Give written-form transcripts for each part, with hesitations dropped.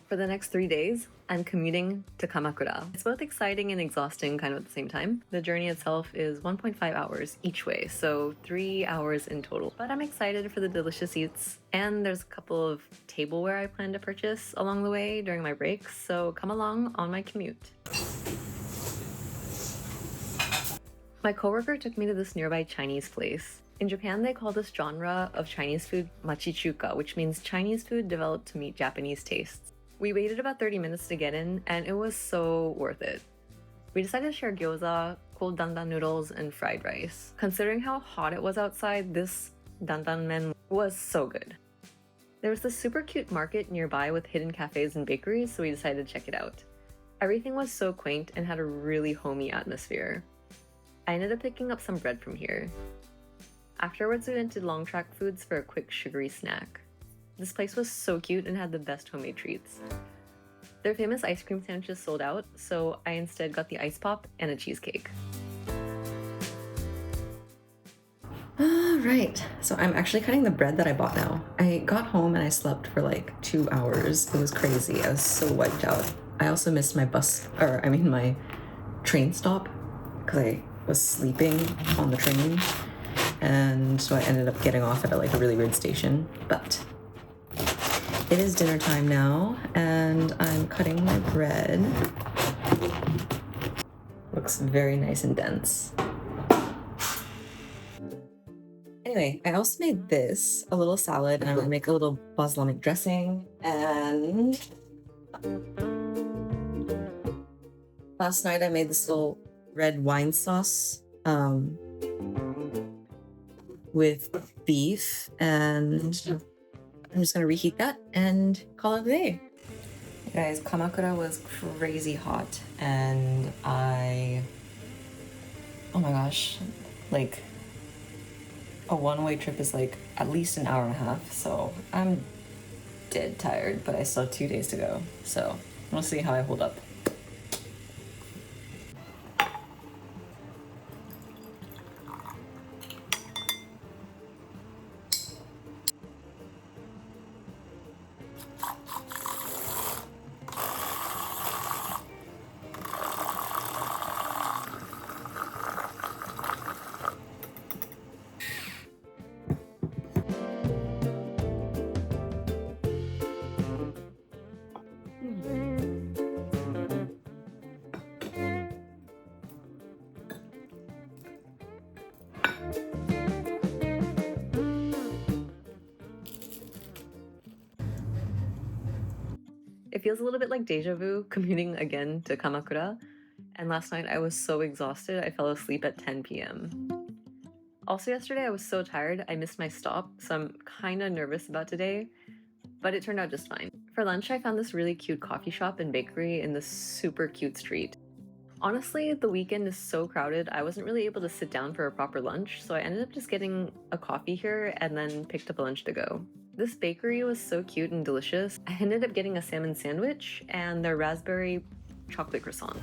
For the next 3 days, I'm commuting to Kamakura. It's both exciting and exhausting kind of at the same time. The journey itself is 1.5 hours each way, so 3 hours in total. But I'm excited for the delicious eats, and there's a couple of tableware I plan to purchase along the way during my breaks, so come along on my commute. My coworker took me to this nearby Chinese place. In Japan, they call this genre of Chinese food machi Chuka, which means Chinese food developed to meet Japanese tastes. We waited about 30 minutes to get in, and it was so worth it. We decided to share gyoza, cold dandan noodles, and fried rice. Considering how hot it was outside, this dandan men was so good. There was this super cute market nearby with hidden cafes and bakeries, so we decided to check it out. Everything was so quaint and had a really homey atmosphere. I ended up picking up some bread from here. Afterwards, we went to Longtrack Foods for a quick sugary snack. This place was so cute and had the best homemade treats. Their famous ice cream sandwiches sold out, so I instead got the ice pop and a cheesecake. Alright, so I'm actually cutting the bread that I bought now. I got home and I slept for like 2 hours. It was crazy. I was so wiped out. I also missed my my train stop because I was sleeping on the train. And so I ended up getting off at a really weird station. But it is dinner time now, and I'm cutting my bread. Looks very nice and dense. Anyway, I also made this, a little salad, and I'm gonna make a little balsamic dressing. And last night I made this little red wine sauce with beef, and I'm just gonna reheat that and call it a day. You guys, Kamakura was crazy hot, and oh my gosh, a one-way trip is at least an hour and a half, so I'm dead tired, but I still have 2 days to go, so we'll see how I hold up. It feels a little bit like deja vu commuting again to Kamakura, and last night I was so exhausted I fell asleep at 10 p.m. Also yesterday I was so tired I missed my stop, so I'm kinda nervous about today, but it turned out just fine. For lunch I found this really cute coffee shop and bakery in this super cute street. Honestly, the weekend is so crowded I wasn't really able to sit down for a proper lunch, so I ended up just getting a coffee here and then picked up a lunch to go. This bakery was so cute and delicious. I ended up getting a salmon sandwich and their raspberry chocolate croissant.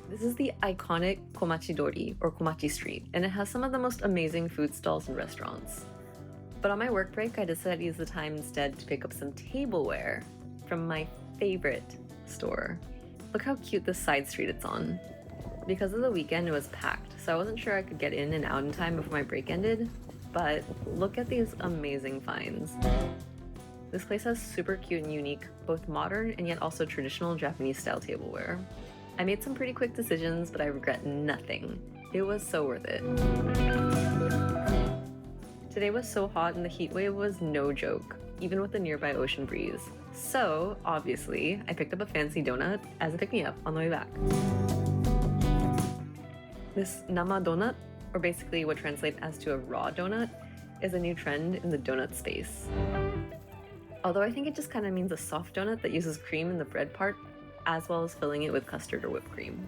This is the iconic Komachi Dori, or Komachi Street, and it has some of the most amazing food stalls and restaurants. But on my work break, I decided to use the time instead to pick up some tableware from my favorite store. Look how cute this side street it's on. Because of the weekend, it was packed, so I wasn't sure I could get in and out in time before my break ended, but look at these amazing finds. This place has super cute and unique, both modern and yet also traditional Japanese style tableware. I made some pretty quick decisions, but I regret nothing. It was so worth it. Today was so hot and the heat wave was no joke, even with the nearby ocean breeze. So, obviously, I picked up a fancy donut as a pick-me-up on the way back. This nama donut, or basically what translates as to a raw donut, is a new trend in the donut space. Although I think it just kind of means a soft donut that uses cream in the bread part, as well as filling it with custard or whipped cream.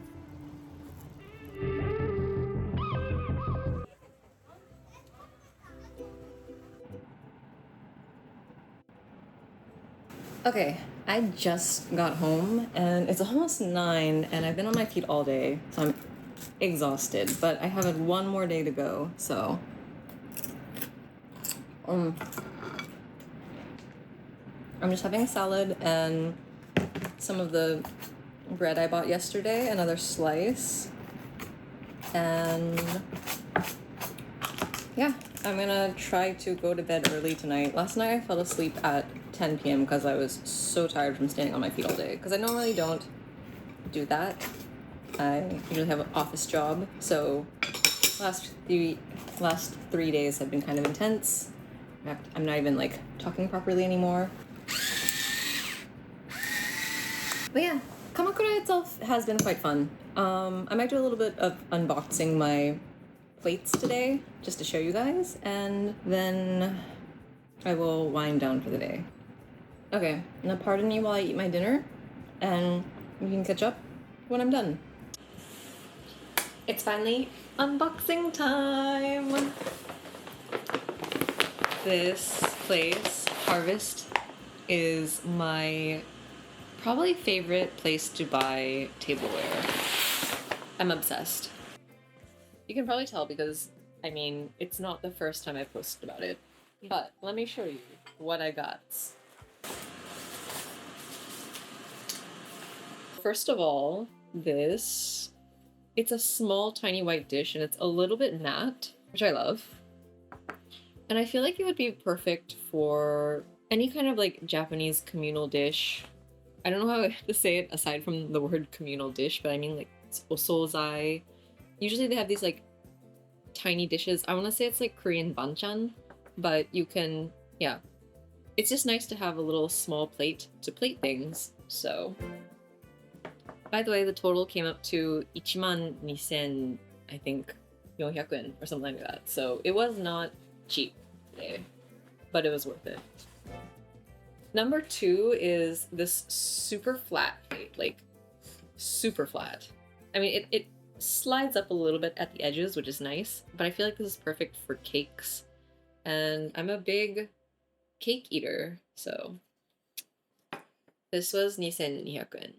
Okay, I just got home and it's almost 9 and I've been on my feet all day, so I'm exhausted, but I have one more day to go, so I'm just having a salad and some of the bread I bought yesterday, another slice. And yeah, I'm gonna try to go to bed early tonight. Last night I fell asleep at 10 p.m. because I was so tired from standing on my feet all day. Because I normally don't do that. I usually have an office job, so last 3 days have been kind of intense. In fact, I'm not even like talking properly anymore. But yeah, Kamakura itself has been quite fun. I might do a little bit of unboxing my plates today, just to show you guys, and then I will wind down for the day. Okay, now pardon me while I eat my dinner, and we can catch up when I'm done. It's finally unboxing time! This place, Harvest, is my probably favorite place to buy tableware. I'm obsessed. You can probably tell because, I mean, it's not the first time I've posted about it. But let me show you what I got. First of all, this. It's a small, tiny white dish, and it's a little bit matte, which I love. And I feel like it would be perfect for any kind of like Japanese communal dish. I don't know how to say it aside from the word communal dish, but I mean like osozai. Usually they have these like tiny dishes. I want to say it's like Korean banchan, but you can, yeah. It's just nice to have a little small plate to plate things, so. By the way, the total came up to 12,000, I think, 400 yen or something like that. So it was not cheap today, but it was worth it. Number 2 is this super flat plate, like super flat. I mean, it slides up a little bit at the edges, which is nice, but I feel like this is perfect for cakes. And I'm a big cake eater, so this was 2,200 yen.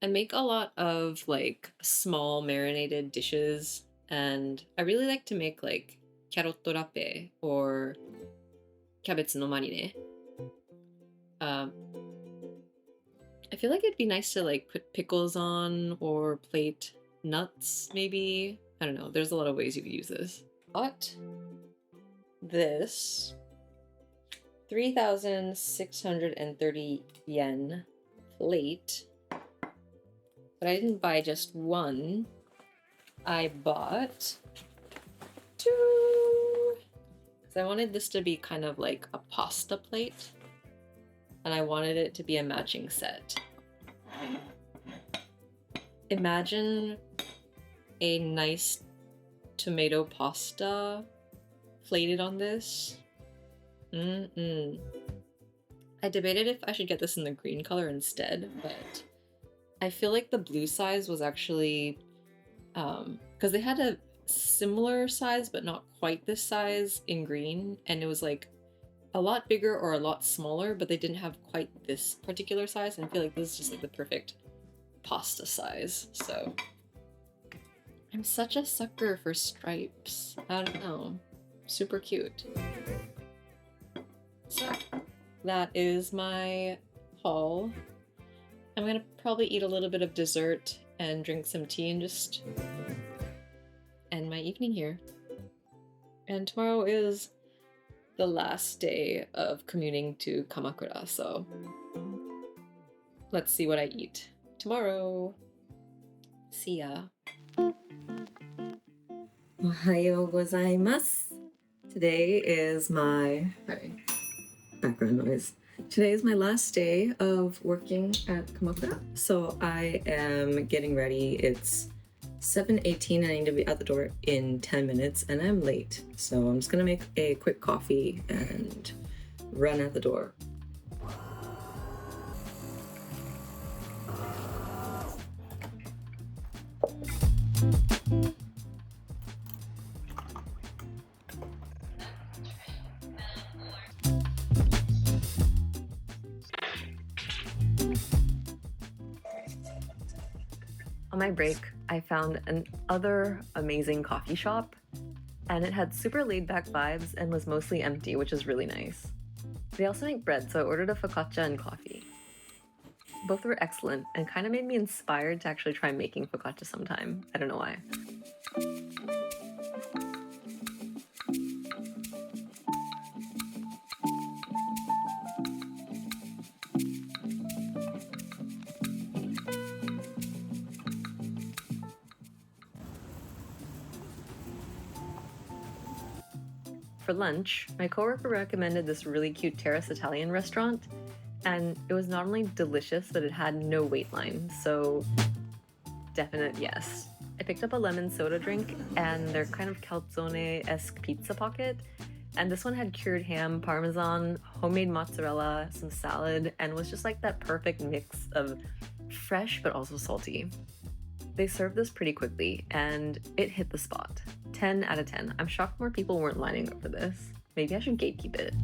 I make a lot of like small marinated dishes, and I really like to make like carrotto rape or kyabetsu no marine. I feel like it'd be nice to like put pickles on or plate nuts maybe. I don't know, there's a lot of ways you could use this. But this 3,630 yen plate. But I didn't buy just one. I bought 2. Because I wanted this to be kind of like a pasta plate. And I wanted it to be a matching set. Imagine a nice tomato pasta plated on this. I debated if I should get this in the green color instead, but I feel like the blue size was actually, because they had a similar size but not quite this size in green, and it was like a lot bigger or a lot smaller, but they didn't have quite this particular size, and I feel like this is just like the perfect pasta size. So I'm such a sucker for stripes. I don't know, super cute. So that is my haul. I'm gonna probably eat a little bit of dessert and drink some tea and just end my evening here. And tomorrow is the last day of commuting to Kamakura, so let's see what I eat tomorrow. See ya. Ohayou gozaimasu. Today is my... Sorry, background noise. Today is my last day of working at Kamakura, so I am getting ready. It's 7:18 and I need to be at the door in 10 minutes, and I'm late. So I'm just gonna make a quick coffee and run at the door. On my break, I found another amazing coffee shop. And it had super laid back vibes and was mostly empty, which is really nice. They also make bread, so I ordered a focaccia and coffee. Both were excellent and kind of made me inspired to actually try making focaccia sometime. I don't know why. For lunch, my coworker recommended this really cute terrace Italian restaurant, and it was not only delicious, but it had no wait line, so definite yes. I picked up a lemon soda drink and their kind of calzone-esque pizza pocket, and this one had cured ham, parmesan, homemade mozzarella, some salad, and was just like that perfect mix of fresh but also salty. They served this pretty quickly, and it hit the spot. 10 out of 10. I'm shocked more people weren't lining up for this. Maybe I should gatekeep it.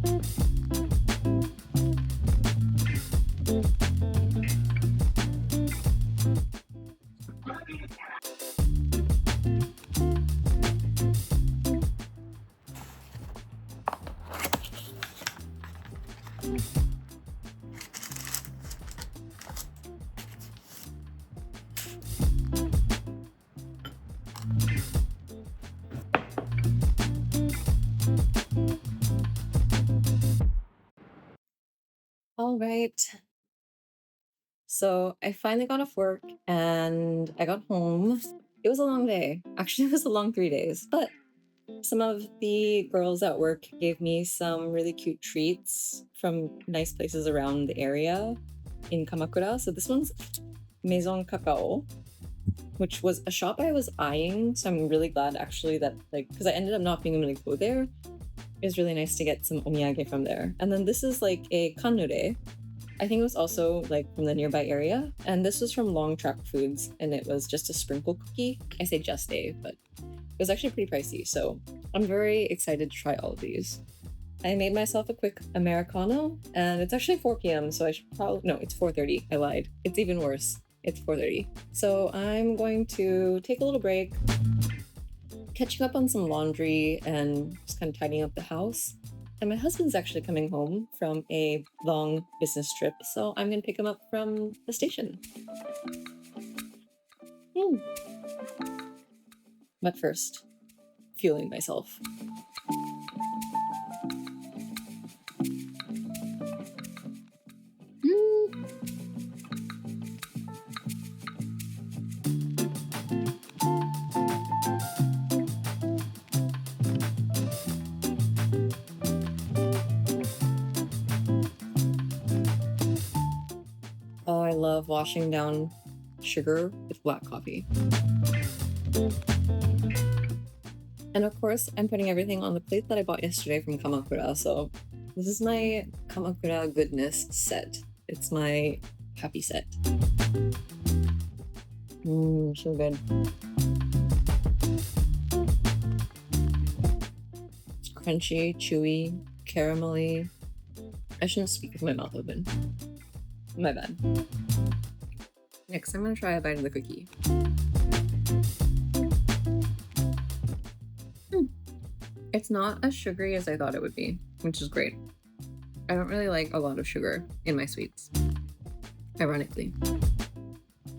All right. So I finally got off work and I got home. It was a long day. Actually, it was a long 3 days, but some of the girls at work gave me some really cute treats from nice places around the area in Kamakura. So this one's Maison cacao, which was a shop I was eyeing. So I'm really glad actually that because I ended up not being able to go there. It was really nice to get some omiyage from there. And then this is like a canle. I think it was also like from the nearby area. And this was from Longtrack Foods, and it was just a sprinkle cookie. I say just a, but it was actually pretty pricey. So I'm very excited to try all of these. I made myself a quick Americano, and it's actually 4 p.m. So I should probably, no, it's 4:30. I lied. It's even worse. It's 4:30. So I'm going to take a little break, catching up on some laundry and just kind of tidying up the house. And my husband's actually coming home from a long business trip, so I'm gonna pick him up from the station. But first, fueling myself. Oh, I love washing down sugar with black coffee. And of course, I'm putting everything on the plate that I bought yesterday from Kamakura. So this is my Kamakura goodness set. It's my happy set. So good. It's crunchy, chewy, caramelly. I shouldn't speak with my mouth open. My bad. Next, I'm gonna try a bite of the cookie. It's not as sugary as I thought it would be, which is great. I don't really like a lot of sugar in my sweets, ironically.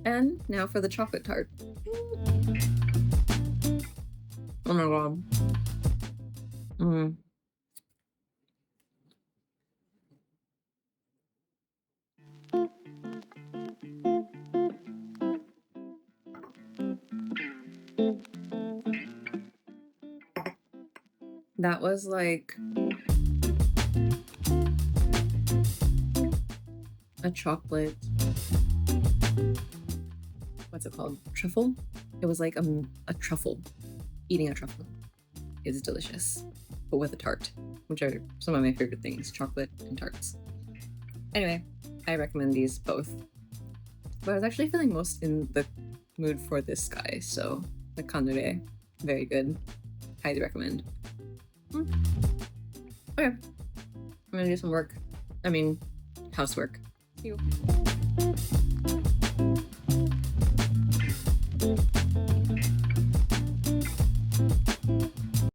And now for the chocolate tart. Oh my god. That was like a chocolate, what's it called? Truffle? It was like a truffle. Eating a truffle is delicious, but with a tart, which are some of my favorite things, chocolate and tarts. Anyway, I recommend these both. But I was actually feeling most in the mood for this guy, so the canle, very good. Highly recommend. Okay, I'm gonna do some work. I mean, housework. See you.